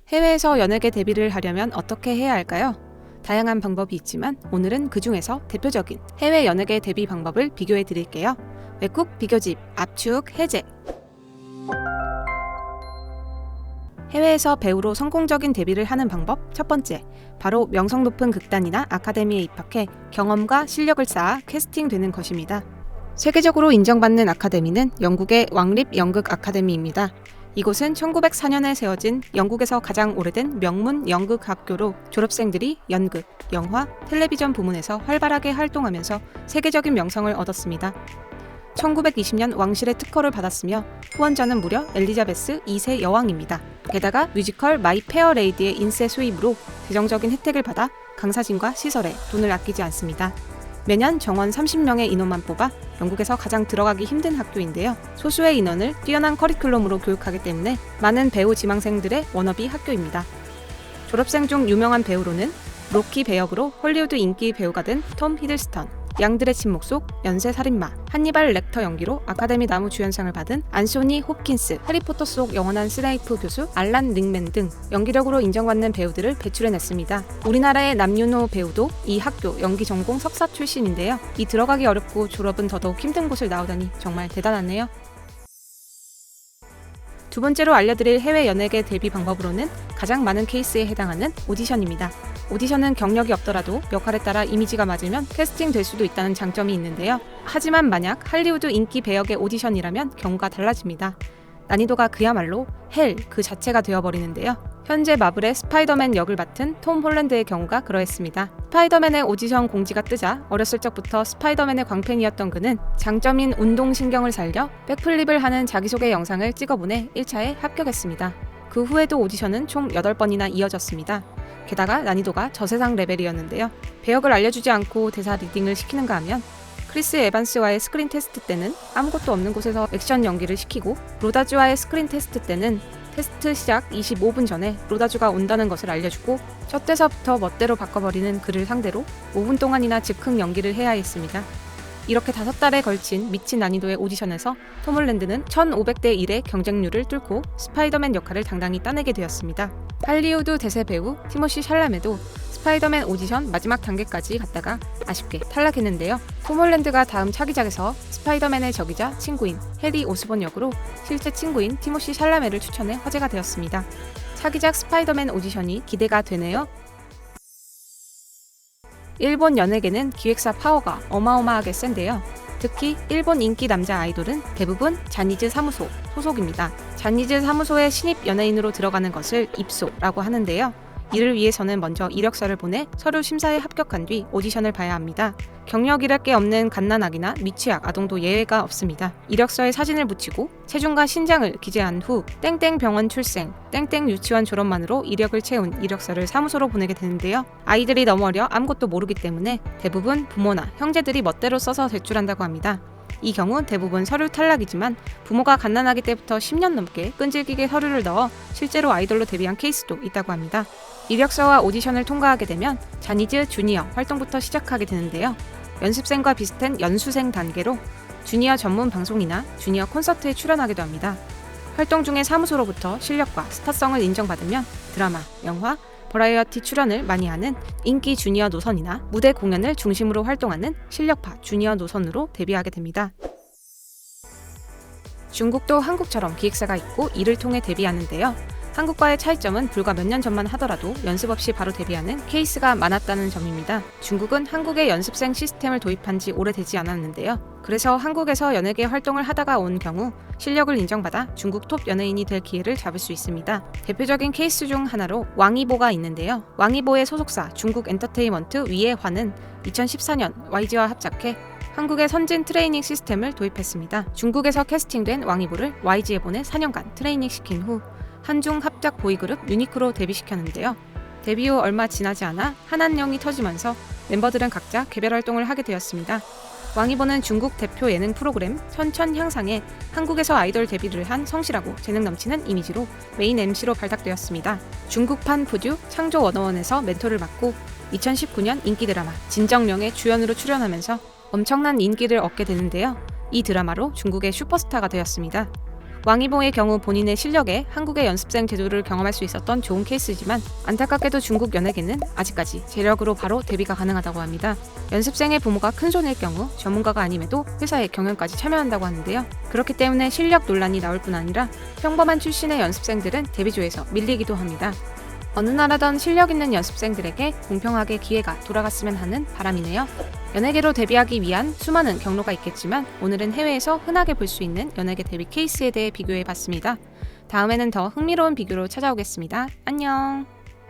해외에서 연예계 데뷔를 하려면 어떻게 해야 할까요? 다양한 방법이 있지만 오늘은 그 중에서 대표적인 해외 연예계 데뷔 방법을 비교해 드릴게요. 외국 비교집 압축 해제. 해외에서 배우로 성공적인 데뷔를 하는 방법 첫 번째, 바로 명성 높은 극단이나 아카데미에 입학해 경험과 실력을 쌓아 캐스팅되는 것입니다. 세계적으로 인정받는 아카데미는 영국의 왕립 연극 아카데미입니다. 이곳은 1904년에 세워진 영국에서 가장 오래된 명문 연극 학교로 졸업생들이 연극, 영화, 텔레비전 부문에서 활발하게 활동하면서 세계적인 명성을 얻었습니다. 1920년 왕실의 특허를 받았으며 후원자는 무려 엘리자베스 2세 여왕입니다. 게다가 뮤지컬 마이 페어 레이디의 인세 수입으로 재정적인 혜택을 받아 강사진과 시설에 돈을 아끼지 않습니다. 매년 정원 30명의 인원만 뽑아 영국에서 가장 들어가기 힘든 학교인데요. 소수의 인원을 뛰어난 커리큘럼으로 교육하기 때문에 많은 배우 지망생들의 워너비 학교입니다. 졸업생 중 유명한 배우로는 로키 배역으로 헐리우드 인기 배우가 된 톰 히들스턴, 양들의 침묵 속 연쇄살인마, 한니발 렉터 연기로 아카데미 나무 주연상을 받은 안소니 홉킨스, 해리포터 속 영원한 스네이프 교수 알란 릭맨 등 연기력으로 인정받는 배우들을 배출해냈습니다. 우리나라의 남윤호 배우도 이 학교 연기 전공 석사 출신인데요. 이 들어가기 어렵고 졸업은 더더욱 힘든 곳을 나오다니 정말 대단하네요. 두 번째로 알려드릴 해외 연예계 데뷔 방법으로는 가장 많은 케이스에 해당하는 오디션입니다. 오디션은 경력이 없더라도 역할에 따라 이미지가 맞으면 캐스팅될 수도 있다는 장점이 있는데요. 하지만 만약 할리우드 인기 배역의 오디션이라면 경우가 달라집니다. 난이도가 그야말로 헬 그 자체가 되어버리는데요. 현재 마블의 스파이더맨 역을 맡은 톰 홀랜드의 경우가 그러했습니다. 스파이더맨의 오디션 공지가 뜨자 어렸을 적부터 스파이더맨의 광팬이었던 그는 장점인 운동신경을 살려 백플립을 하는 자기소개 영상을 찍어보내 1차에 합격했습니다. 그 후에도 오디션은 총 8번이나 이어졌습니다. 게다가 난이도가 저세상 레벨이었는데요. 배역을 알려주지 않고 대사 리딩을 시키는가 하면 크리스 에반스와의 스크린 테스트 때는 아무것도 없는 곳에서 액션 연기를 시키고 로다주와의 스크린 테스트 때는 테스트 시작 25분 전에 로다주가 온다는 것을 알려주고 첫 대사부터 멋대로 바꿔버리는 그를 상대로 5분 동안이나 즉흥 연기를 해야 했습니다. 이렇게 5달에 걸친 미친 난이도의 오디션에서 톰 홀랜드는 1500대 1의 경쟁률을 뚫고 스파이더맨 역할을 당당히 따내게 되었습니다. 할리우드 대세 배우 티모시 샬라메도 스파이더맨 오디션 마지막 단계까지 갔다가 아쉽게 탈락했는데요. 톰 홀랜드가 다음 차기작에서 스파이더맨의 적이자 친구인 해리 오스본 역으로 실제 친구인 티모시 샬라메를 추천해 화제가 되었습니다. 차기작 스파이더맨 오디션이 기대가 되네요. 일본 연예계는 기획사 파워가 어마어마하게 센데요. 특히 일본 인기 남자 아이돌은 대부분 자니즈 사무소 소속입니다. 자니즈 사무소의 신입 연예인으로 들어가는 것을 입소라고 하는데요. 이를 위해서는 먼저 이력서를 보내 서류 심사에 합격한 뒤 오디션을 봐야 합니다. 경력이랄 게 없는 갓난아기나 미취학 아동도 예외가 없습니다. 이력서에 사진을 붙이고 체중과 신장을 기재한 후 땡땡 병원 출생, 땡땡 유치원 졸업만으로 이력을 채운 이력서를 사무소로 보내게 되는데요. 아이들이 너무 어려 아무것도 모르기 때문에 대부분 부모나 형제들이 멋대로 써서 제출한다고 합니다. 이 경우 대부분 서류 탈락이지만 부모가 갓난아기 때부터 10년 넘게 끈질기게 서류를 넣어 실제로 아이돌로 데뷔한 케이스도 있다고 합니다. 이력서와 오디션을 통과하게 되면 자니즈 주니어 활동부터 시작하게 되는데요. 연습생과 비슷한 연수생 단계로 주니어 전문 방송이나 주니어 콘서트에 출연하기도 합니다. 활동 중에 사무소로부터 실력과 스타성을 인정받으면 드라마, 영화, 버라이어티 출연을 많이 하는 인기 주니어 노선이나 무대 공연을 중심으로 활동하는 실력파 주니어 노선으로 데뷔하게 됩니다. 중국도 한국처럼 기획사가 있고 이를 통해 데뷔하는데요. 한국과의 차이점은 불과 몇 년 전만 하더라도 연습 없이 바로 데뷔하는 케이스가 많았다는 점입니다. 중국은 한국의 연습생 시스템을 도입한 지 오래되지 않았는데요. 그래서 한국에서 연예계 활동을 하다가 온 경우 실력을 인정받아 중국 톱 연예인이 될 기회를 잡을 수 있습니다. 대표적인 케이스 중 하나로 왕이보가 있는데요. 왕이보의 소속사 중국 엔터테인먼트 위에화는 2014년 YG와 합작해 한국의 선진 트레이닝 시스템을 도입했습니다. 중국에서 캐스팅된 왕이보를 YG에 보내 4년간 트레이닝 시킨 후 한중 합작 보이그룹 유니크로 데뷔시켰는데요. 데뷔 후 얼마 지나지 않아 한한령이 터지면서 멤버들은 각자 개별 활동을 하게 되었습니다. 왕이보는 중국 대표 예능 프로그램 천천향상에 한국에서 아이돌 데뷔를 한 성실하고 재능 넘치는 이미지로 메인 MC로 발탁되었습니다. 중국판 푸듀 창조 101에서 멘토를 맡고 2019년 인기 드라마 진정령의 주연으로 출연하면서 엄청난 인기를 얻게 되는데요. 이 드라마로 중국의 슈퍼스타가 되었습니다. 왕이봉의 경우 본인의 실력에 한국의 연습생 제도를 경험할 수 있었던 좋은 케이스지만 안타깝게도 중국 연예계는 아직까지 재력으로 바로 데뷔가 가능하다고 합니다. 연습생의 부모가 큰손일 경우 전문가가 아님에도 회사의 경영까지 참여한다고 하는데요. 그렇기 때문에 실력 논란이 나올 뿐 아니라 평범한 출신의 연습생들은 데뷔조에서 밀리기도 합니다. 어느 나라던 실력 있는 연습생들에게 공평하게 기회가 돌아갔으면 하는 바람이네요. 연예계로 데뷔하기 위한 수많은 경로가 있겠지만 오늘은 해외에서 흔하게 볼 수 있는 연예계 데뷔 케이스에 대해 비교해 봤습니다. 다음에는 더 흥미로운 비교로 찾아오겠습니다. 안녕!